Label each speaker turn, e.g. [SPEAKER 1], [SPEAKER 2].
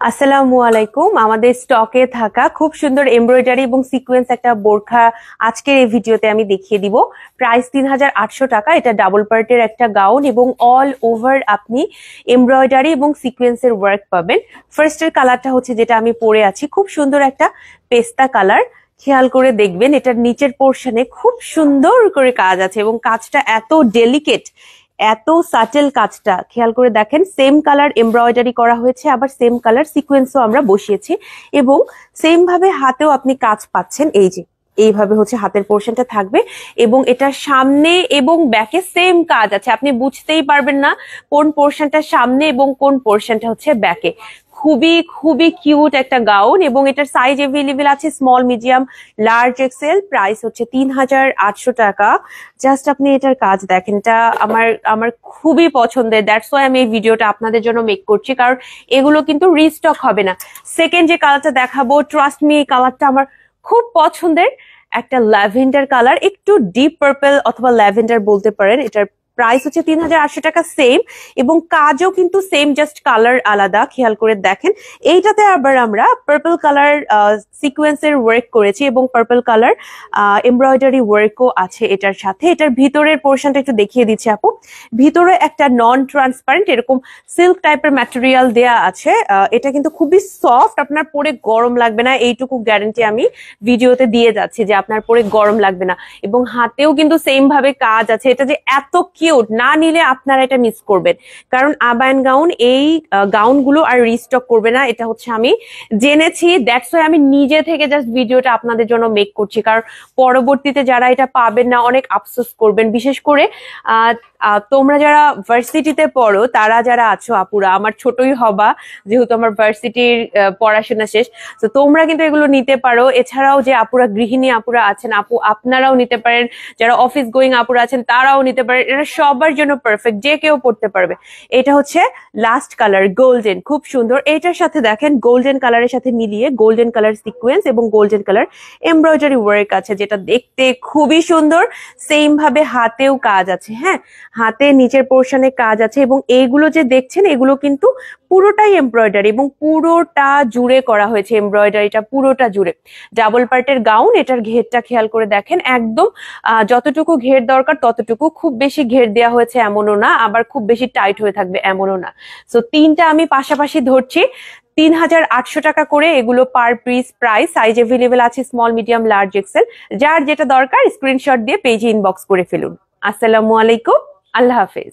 [SPEAKER 1] আসসালামু আলাইকুম। আমাদের স্টকে থাকা খুব সুন্দর এমব্রয়ডারি এবং সিকোয়েন্স একটা বোরখা আজকের এই ভিডিওতে আমি দেখিয়ে দিব। প্রাইস ৩৮০০ টাকা। এটা ডাবল পার্টের একটা গাউন এবং অল ওভার আপনি এমব্রয়ডারি এবং সিকোয়েন্সের ওয়ার্ক পাবেন। ফার্স্টের কালারটা হচ্ছে যেটা আমি পরে আছি, খুব সুন্দর একটা পেস্তা কালার। খেয়াল করে দেখবেন এটার নিচের পোর্শনে খুব সুন্দর করে কাজ আছে এবং কাজটা এত ডেলিকেট, এত সাটেল কাজটা খেয়াল করে দেখেন। সেম কালার এমব্রয়ডারি করা হয়েছে, আবার সেম কালার সিকোয়েন্সও আমরা বসিয়েছি এবং সেম ভাবে হাতেও আপনি কাজ পাচ্ছেন। এই যে এইভাবে হচ্ছে হাতের পোর্শনটা থাকবে এবং এটার সামনে এবং ব্যাকে সেম কাজ আছে। আপনি বুঝতেই পারবেন না কোন পোর্শনটা সামনে এবং কোন পোর্শনটা হচ্ছে ব্যাকে। খুবই খুবই কিউট একটা গাউন এবং এটার সাইজ এভেলেবেল আছে small, medium, large, XL. Price হচ্ছে ৩৮০০ টাকা। জাস্ট আপনি এটার কাজ দেখেন, এটা আমার আমার খুবই পছন্দের। দ্যাটস ওয়াই আমি এই ভিডিওটা আপনাদের জন্য মেক করছি, কারণ এগুলো কিন্তু রিস্টক হবে না। সেকেন্ড যে কালারটা দেখাবো, ট্রাস্ট মি, এই কালারটা আমার খুব পছন্দের। একটা ল্যাভেন্ডার কালার, একটু ডিপ পার্পল অথবা ল্যাভেন্ডার বলতে পারেন। এটার প্রাইস হচ্ছে ৩৮০০ টাকা সেম এবং কাজও কিন্তু সেম, জাস্ট কালার আলাদা। খেয়াল করে দেখেন এইটাতে আবার আমরা পার্পল কালার সিকোয়েন্সের ওয়ার্ক করেছি এবং পার্পল কালার এমব্রয়ডারি ওয়ার্কও আছে এটার সাথে। এটার ভিতরের পোর্শনটা একটু দেখিয়ে দিচ্ছি আপু। ভিতরে একটা নন ট্রান্সপারেন্ট এরকম সিল্ক টাইপের ম্যাটেরিয়াল দেয়া আছে। এটা কিন্তু খুবই সফট, আপনার পরে গরম লাগবে না, এইটুকু গ্যারান্টি আমি ভিডিওতে দিয়ে যাচ্ছি যে আপনার পরে গরম লাগবে না। এবং হাতেও কিন্তু সেম ভাবে কাজ আছে। এটা যে এত কিউট, না নিলে আপনারা এটা মিস করবেন, কারণ আবায়ান গাউন এই গাউনগুলো আর রিস্টক করবে না। এটা হচ্ছে আমি জেনেছি, দ্যাটস ওয়াই আমি নিজে থেকে জাস্ট ভিডিওটা আপনাদের জন্য মেক করছি, কারণ পরবর্তীতে যারা এটা পাবেন না অনেক আফসোস করবেন। বিশেষ করে তোমরা যারা ভার্সিটিতে পড়ো, তারা যারা আছো আপুরা, আমার ছোটই হবা যেহেতু আমার ভার্সিটির পড়াশোনা শেষ, তো তোমরা কিন্তু এগুলো নিতে পারো। এছাড়াও যে আপুরা গৃহিণী আপুরা আছেন, আপু আপনারাও নিতে পারেন। যারা অফিস গোয়িং আপুরা আছেন তারাও নিতে পারেন। এটা সবার জন্য পারফেক্ট, যে কেউ পড়তে পারবে। এটা হচ্ছে লাস্ট কালার গোল্ডেন, খুব সুন্দর। এটার সাথে দেখেন গোল্ডেন কালারের সাথে মিলিয়ে গোল্ডেন কালার সিকোয়েন্স এবং গোল্ডেন কালার এমব্রয়ডারি ওয়ার্ক আছে, যেটা দেখতে খুবই সুন্দর। সেম ভাবে হাতেও কাজ আছে, হ্যাঁ, হাতে নিচের পোর্শনে কাজ আছে এবং এইগুলো যে দেখছেন এগুলো কিন্তু পুরোটাই এমব্রয়ডারি এবং পুরোটা জুড়ে করা হয়েছে। এমব্রয়ডারিটা পুরোটা জুড়ে। ডাবল পার্টের গাউন। এটার ঘেরটা খেয়াল করে দেখেন, একদম যতটুকু ঘের দরকার ততটুকু, খুব বেশি ঘের দেওয়া হয়েছে এমনও না, আবার খুব বেশি টাইট হয়ে থাকবে এমনও না। সো তিনটা আমি পাশাপাশি ধরছি। ৩৮০০ টাকা করে এগুলো per piece price. Size available আছে স্মল, মিডিয়াম, লার্জ, এক্সেল। যার যেটা দরকার স্ক্রিনশট দিয়ে পেজে ইনবক্স করে ফেলুন। আসসালামু আলাইকুম, আল্লাহ হাফেজ।